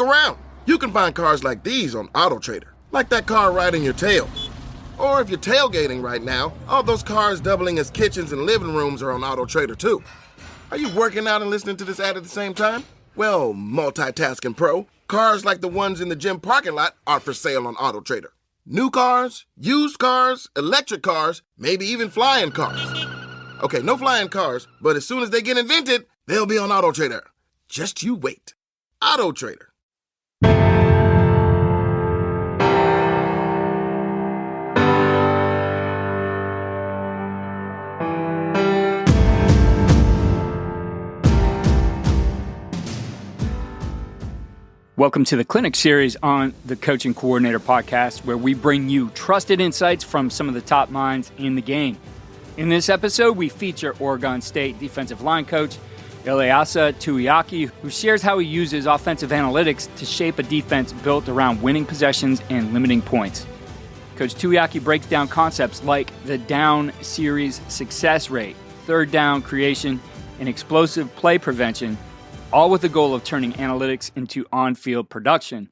around. You can find cars like these on AutoTrader, like that car riding your tail. Or if you're tailgating right now, all those cars doubling as kitchens and living rooms are on AutoTrader too. Are you working out and listening to this ad at the same time? Well, multitasking pro, cars like the ones in the gym parking lot are for sale on AutoTrader. New cars, used cars, electric cars, maybe even flying cars. Okay, no flying cars, but as soon as they get invented, they'll be on AutoTrader. Just you wait. AutoTrader. Welcome to the Clinic series on the Coaching Coordinator podcast, where we bring you trusted insights from some of the top minds in the game. In this episode, we feature Oregon State defensive line coach Ilaisa Tuiaki, who shares how he uses offensive analytics to shape a defense built around winning possessions and limiting points. Coach Tuiaki breaks down concepts like the down series success rate, third down creation, and explosive play prevention, all with the goal of turning analytics into on-field production.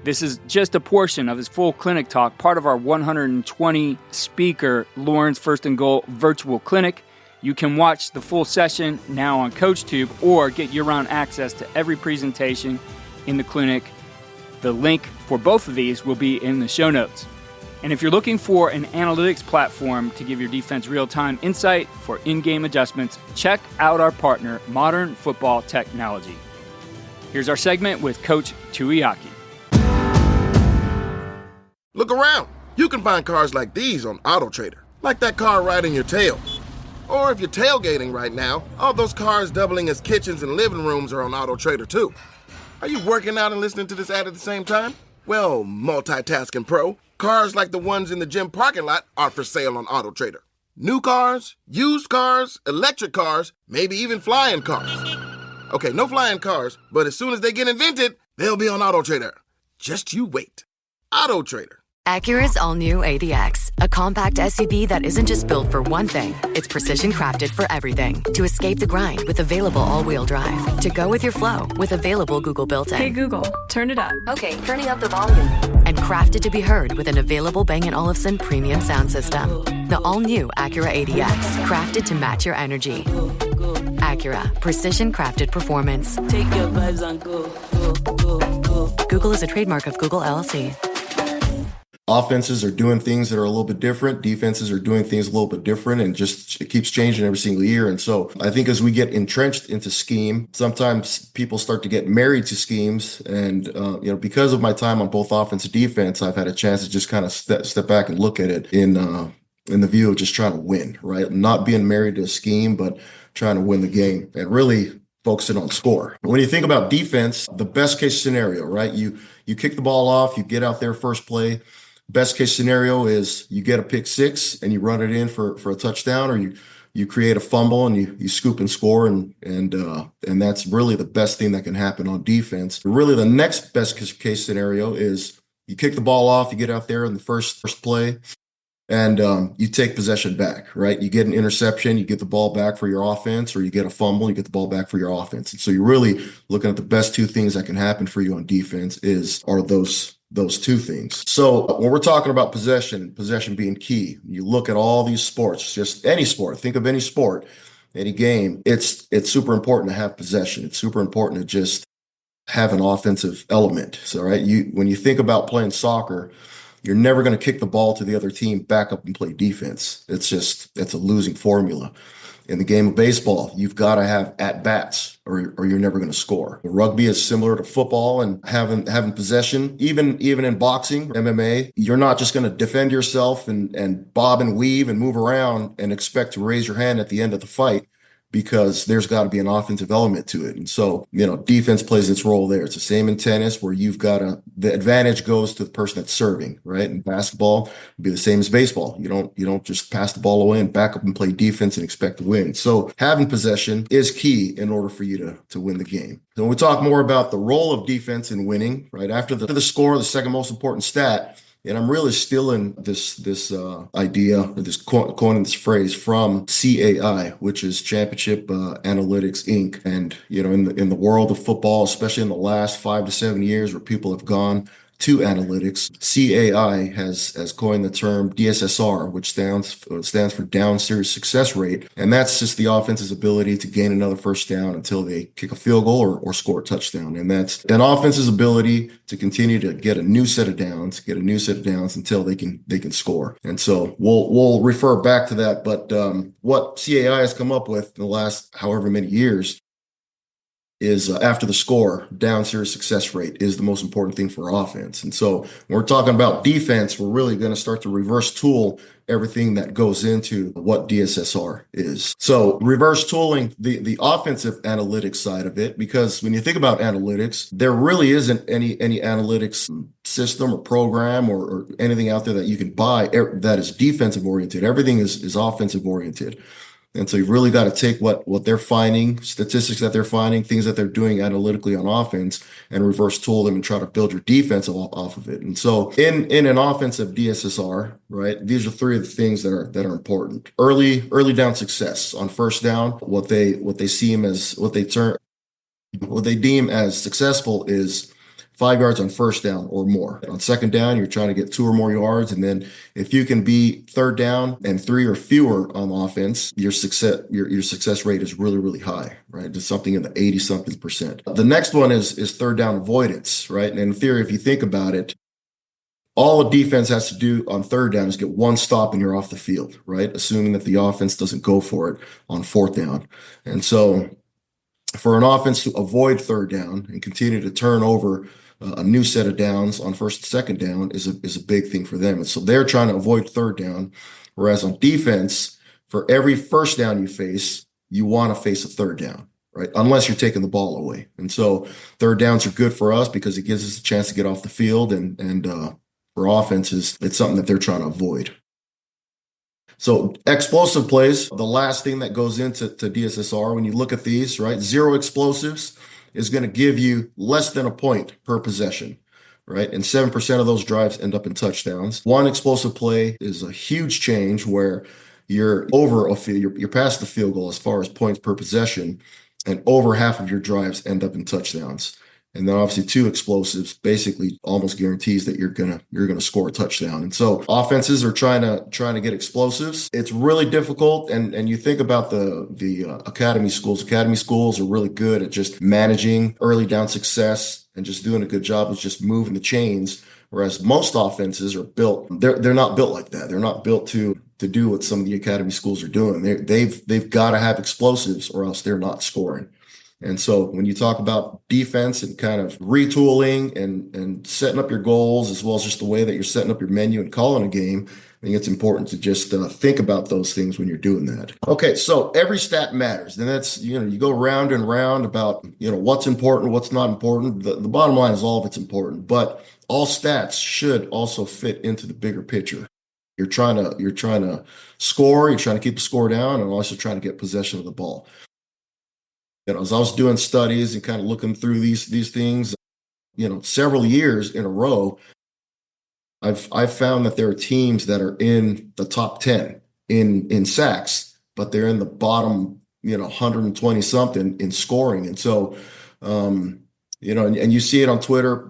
This is just a portion of his full clinic talk, part of our 120-speaker Lawrence First and Goal virtual clinic. You can watch the full session now on CoachTube or get year-round access to every presentation in the clinic. The link for both of these will be in the show notes. And if you're looking for an analytics platform to give your defense real-time insight for in-game adjustments, check out our partner, Modern Football Technology. Here's our segment with Coach Tuiaki. Look around. You can find cars like these on AutoTrader, like that car riding your tail. Or if you're tailgating right now, all those cars doubling as kitchens and living rooms are on AutoTrader too. Are you working out and listening to this ad at the same time? Well, multitasking pro, cars like the ones in the gym parking lot are for sale on AutoTrader. New cars, used cars, electric cars, maybe even flying cars. Okay, no flying cars, but as soon as they get invented, they'll be on AutoTrader. Just you wait. AutoTrader. Acura's all-new ADX, a compact SUV that isn't just built for one thing, it's precision-crafted for everything. To escape the grind with available all-wheel drive. To go with your flow with available Google built-in. Hey Google, turn it up. Okay, turning up the volume. And crafted to be heard with an available Bang & Olufsen premium sound system. The all-new Acura ADX, crafted to match your energy. Acura, precision-crafted performance. Take your vibes and go. Google is a trademark of Google LLC. Offenses are doing things that are a little bit different. Defenses are doing things a little bit different, and just it keeps changing every single year. And so I think as we get entrenched into scheme, sometimes people start to get married to schemes. And, because of my time on both offense and defense, I've had a chance to just kind of step back and look at it in the view of just trying to win, right? Not being married to a scheme, but trying to win the game and really focusing on score. When you think about defense, the best case scenario, right? You kick the ball off, you get out there first play. Best case scenario is you get a pick six and you run it in for a touchdown, or you create a fumble and you scoop and score, and that's really the best thing that can happen on defense. Really, the next best case scenario is you kick the ball off, you get out there in the first play, and you take possession back, right? You get an interception, you get the ball back for your offense, or you get a fumble, you get the ball back for your offense. And so you're really looking at the best two things that can happen for you on defense are those two things. So when we're talking about possession being key, you look at all these sports, just any sport, think of any sport, any game, it's super important to have possession. It's super important to just have an offensive element. So, right, when you think about playing soccer, you're never going to kick the ball to the other team, back up and play defense. It's a losing formula. In the game of baseball, you've got to have at-bats or you're never going to score. Rugby is similar to football and having possession. Even in boxing, MMA, you're not just going to defend yourself and bob and weave and move around and expect to raise your hand at the end of the fight, because there's got to be an offensive element to it. And so, defense plays its role there. It's the same in tennis, where the advantage goes to the person that's serving, right? In basketball, it'd be the same as baseball. You don't just pass the ball away and back up and play defense and expect to win. So having possession is key in order for you to win the game. So when we talk more about the role of defense in winning, right? After the score, the second most important stat And I'm really stealing this idea, or this coining this phrase from CAI, which is Championship Analytics Inc. And in the world of football, especially in the last 5 to 7 years, where people have gone to analytics, CAI has coined the term DSSR, which stands for down series success rate. And that's just the offense's ability to gain another first down until they kick a field goal or score a touchdown. And that's an offense's ability to continue to get a new set of downs until they can score. And so we'll refer back to that. But what CAI has come up with in the last however many years is after the score, down series success rate is the most important thing for offense. And so when we're talking about defense, we're really going to start to reverse tool everything that goes into what DSSR is. So reverse tooling the offensive analytics side of it, because when you think about analytics, there really isn't any analytics system or program or anything out there that you can buy that is defensive oriented. Everything is offensive oriented. And so you've really got to take what they're finding, statistics that they're finding, things that they're doing analytically on offense, and reverse tool them and try to build your defense off of it. And so in an offensive DSSR, right, these are three of the things that are important. Early down success on first down, what they deem as successful is 5 yards on first down or more. On second down, you're trying to get 2 or more yards. And then if you can be third down and 3 or fewer on offense, your success rate is really, really high, right? It's something in the 80-something%. The next one is third down avoidance, right? And in theory, if you think about it, all a defense has to do on third down is get one stop and you're off the field, right? Assuming that the offense doesn't go for it on fourth down. And so for an offense to avoid third down and continue to turn over a new set of downs on first and second down is a big thing for them. And so they're trying to avoid third down. Whereas on defense, for every first down you face, you want to face a third down, right? Unless you're taking the ball away. And so third downs are good for us because it gives us a chance to get off the field. And for offenses, it's something that they're trying to avoid. So explosive plays, the last thing that goes into DSSR, when you look at these, right? 0 explosives is going to give you less than a point per possession, right? And 7% of those drives end up in touchdowns. 1 explosive play is a huge change where you're you're past the field goal as far as points per possession, and over half of your drives end up in touchdowns. And then obviously 2 explosives basically almost guarantees that you're gonna score a touchdown. And so offenses are trying to get explosives. It's really difficult. And you think about the academy schools. Academy schools are really good at just managing early down success and just doing a good job of just moving the chains. Whereas most offenses are built, they're not built like that. They're not built to do what some of the academy schools are doing. They've got to have explosives or else they're not scoring. And so when you talk about defense and kind of retooling and setting up your goals, as well as just the way that you're setting up your menu and calling a game, I think it's important to just think about those things when you're doing that. Okay, so every stat matters. And that's, you go round and round about, what's important, what's not important. The bottom line is all of it's important, but all stats should also fit into the bigger picture. You're trying to score, you're trying to keep the score down, and also trying to get possession of the ball. As I was doing studies and kind of looking through these things, several years in a row, I've found that there are teams that are in the top 10 in sacks, but they're in the bottom, 120 something in scoring. And so, and you see it on Twitter,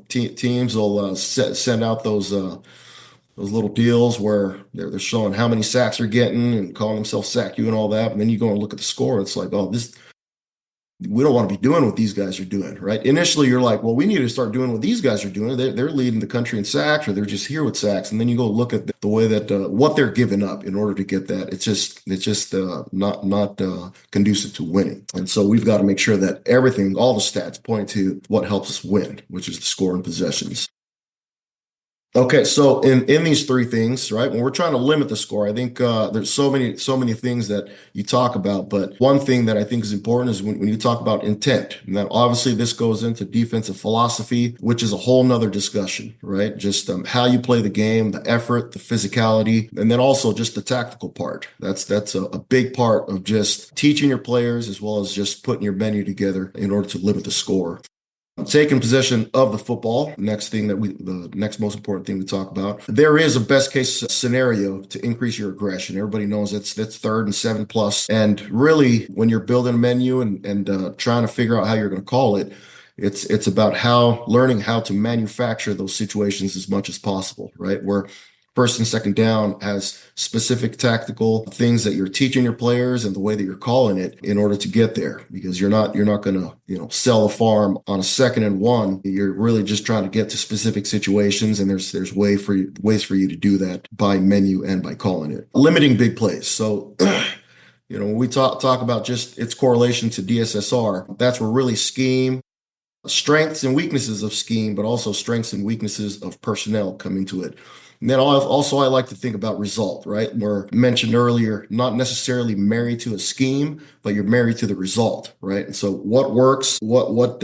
teams will send out those little deals where they're showing how many sacks they're getting and calling themselves Sack You and all that. And then you go and look at the score. It's like, we don't want to be doing what these guys are doing, right? Initially, you're like, well, we need to start doing what these guys are doing. They're leading the country in sacks, or they're just here with sacks. And then you go look at the way that what they're giving up in order to get that. It's just not conducive to winning. And so we've got to make sure that all the stats point to what helps us win, which is the score and possessions. Okay, so in these three things, right, when we're trying to limit the score, I think there's so many things that you talk about. But one thing that I think is important is when you talk about intent. And then obviously this goes into defensive philosophy, which is a whole nother discussion, right? Just how you play the game, the effort, the physicality, and then also just the tactical part. That's a big part of just teaching your players as well as just putting your menu together in order to limit the score. Taking possession of the football, the next most important thing to talk about. There is a best case scenario to increase your aggression. Everybody knows that's 3rd and 7 plus. And really, when you're building a menu and trying to figure out how you're going to call it, it's about learning how to manufacture those situations as much as possible, right? Where 1st and 2nd down has specific tactical things that you're teaching your players and the way that you're calling it in order to get there, because you're not going to sell a farm on a 2nd and 1. You're really just trying to get to specific situations, and there's ways for you to do that by menu and by calling it. Limiting big plays. So when we talk about just its correlation to DSSR, that's where really scheme, strengths and weaknesses of scheme, but also strengths and weaknesses of personnel come into it. And then also I like to think about result, right? We're mentioned earlier, not necessarily married to a scheme, but you're married to the result, right? And so what works, what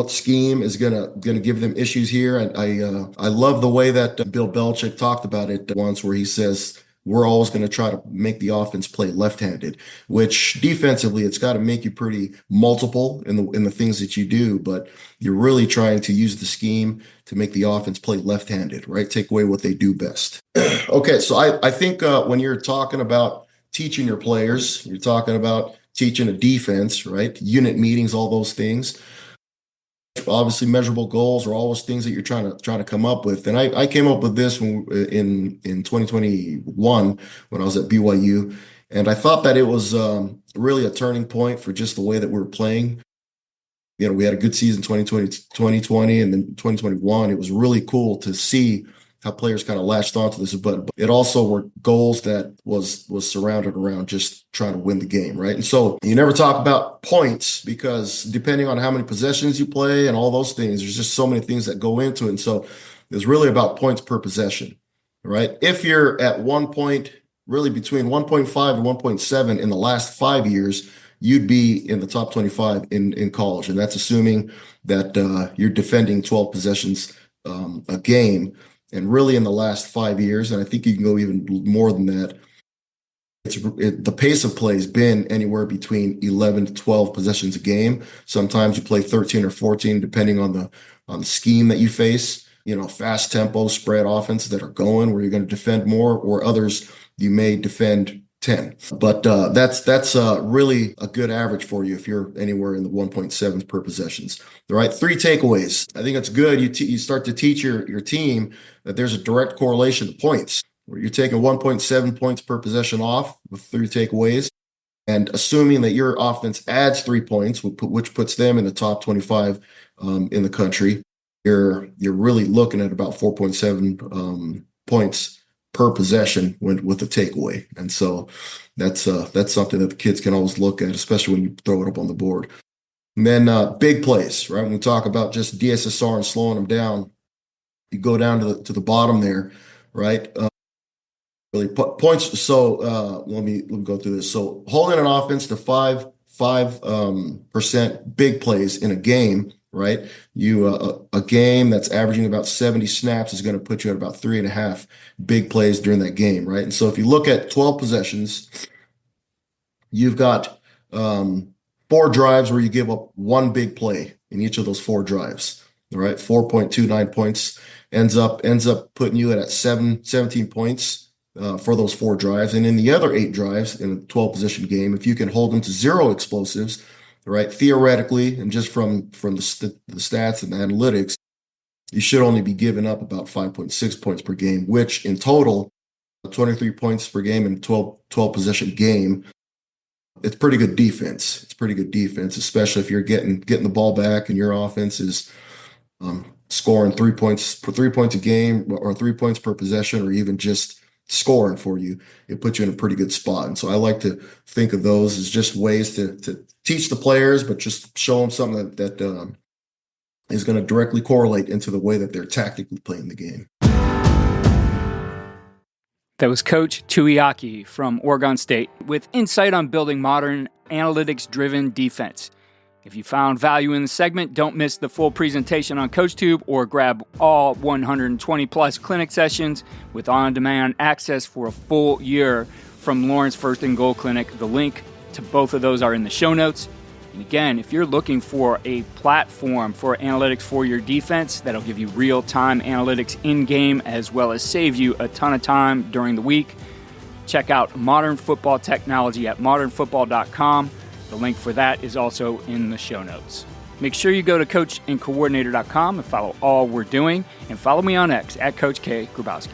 scheme is gonna give them issues here? And I love the way that Bill Belichick talked about it once, where he says, we're always going to try to make the offense play left-handed, which defensively, it's got to make you pretty multiple in the things that you do, but you're really trying to use the scheme to make the offense play left-handed, right? Take away what they do best. Okay, so I think when you're talking about teaching your players, you're talking about teaching a defense, right? Unit meetings, all those things. Obviously, measurable goals are always things that you're trying to come up with. And I came up with this in 2021 when I was at BYU, and I thought that it was really a turning point for just the way that we were playing. We had a good season 2020, and then 2021. It was really cool to see how players kind of latched onto this, but it also were goals that was surrounded around just trying to win the game, right? And so you never talk about points, because depending on how many possessions you play and all those things, there's just so many things that go into it. And so it's really about points per possession, right? If you're at 1 point, really between 1.5 and 1.7 in the last 5 years, you'd be in the top 25 in college. And that's assuming that you're defending 12 possessions a game. And really in the last 5 years, and I think you can go even more than that, the pace of play has been anywhere between 11 to 12 possessions a game. Sometimes you play 13 or 14, depending on the scheme that you face. Fast tempo, spread offenses that are going where you're going to defend more, or others you may defend 10. But that's really a good average for you if you're anywhere in the 1.7 per possessions. All right, 3 takeaways. I think it's good. You start to teach your team that there's a direct correlation to points, where you're taking 1.7 points per possession off with 3 takeaways, and assuming that your offense adds 3 points, which puts them in the top 25 in the country, you're really looking at about 4.7 points per possession with a takeaway. And so that's something that the kids can always look at, especially when you throw it up on the board. And then big plays, right? When we talk about just DSSR and slowing them down, you go down to the bottom there, right? Really points. So let me go through this. So holding an offense to 5% big plays in a game, right? A game that's averaging about 70 snaps is going to put you at about 3.5 big plays during that game, right? And so if you look at 12 possessions, you've got 4 drives where you give up 1 big play in each of those 4 drives. All right, 4.29 points ends up putting you at 17 points for those 4 drives. And in the other 8 drives in a 12 possession game, if you can hold them to 0 explosives, right, theoretically, and just from the stats and the analytics, you should only be giving up about 5.6 points per game, which in total, 23 points per game in a 12 possession game. It's pretty good defense. It's pretty good defense, especially if you're getting the ball back and your offense is scoring 3 points a game, or 3 points per possession, or even just scoring for you. It puts you in a pretty good spot. And so I like to think of those as just ways to teach the players, but just show them something that is going to directly correlate into the way that they're tactically playing the game. That was Coach Tuiaki from Oregon State with insight on building modern, analytics-driven defense. If you found value in the segment, don't miss the full presentation on CoachTube, or grab all 120-plus clinic sessions with on-demand access for a full year from Lawrence First and Goal Clinic. The link to both of those are in the show notes. And again, if you're looking for a platform for analytics for your defense that'll give you real-time analytics in-game as well as save you a ton of time during the week, check out Modern Football Technology at modernfootball.com. The link for that is also in the show notes. Make sure you go to coachandcoordinator.com and follow all we're doing, and follow me on X at Coach K. Grabowski.